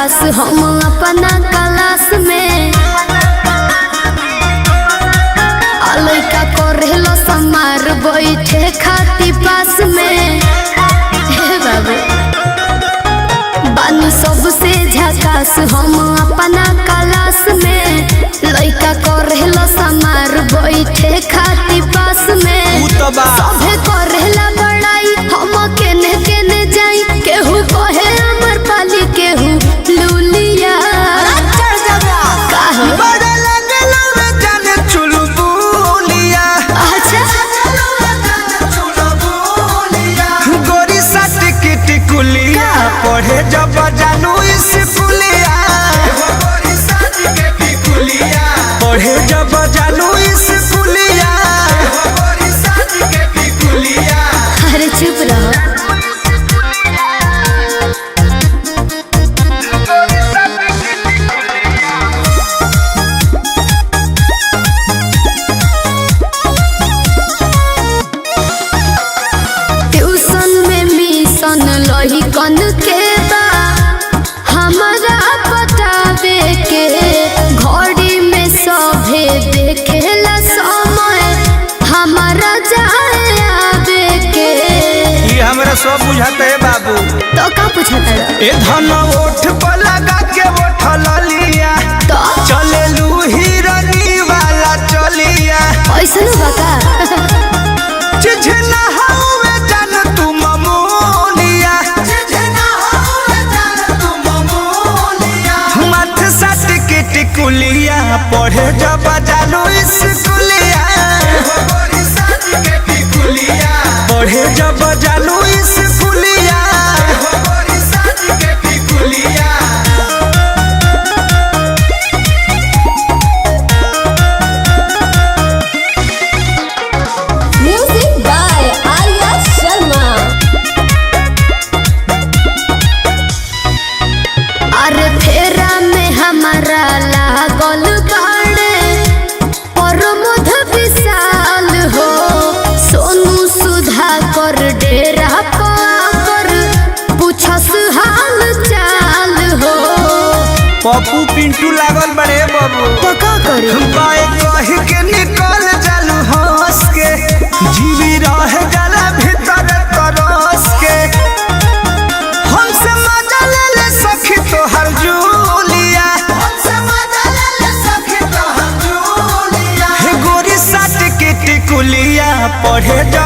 झकास हम अपना क्लास में लइका करेलो समार बैठे खाती पास में बाबू बानी सबसे झकास हम अपना क्लास में लइका करेलो समार बैठे खाती पास में सभे करेला बड़ाई हम केने केने जाई केहू कहे अमर पाली केहू लूलिया पढ़े जब जानू स्कूलिया पढ़े जब जानू स्कूलिया अरे चुप रहो ट्यूशन में मिशन लही कन के हमारा बतावे के घड़ी में सभे देखेला समय हमारा जाए आवे के ये हमरा सब बुझाते है बाबू तो का पूछता ए धन ओठ पर लगा के ओठल लिया तो चले लू हिरनी वाला चलिया ऐसा न बता चिझना हवे जान तू ममोलिया मत सट के टिकुलिया पढ़े जब जानू स्कूलिया पढ़े जब जानू स्कूलिया म्यूजिक बाय आर्या शर्मा अरे फेरा में हमारा लागल बाड़े और मध विशाल हो सोनू सुधा कर डेरा पर पूछस हाल चाल हो पप्पू पिंटू लागल बड़े बाबू तो का करी बाए कह के निकल जालू हंस के जीवी रह जाला भीतर तरस के हमसे मजा ले ले सखी तोहर जूलिया हे गोरी साट के टिकुलिया पढ़े जा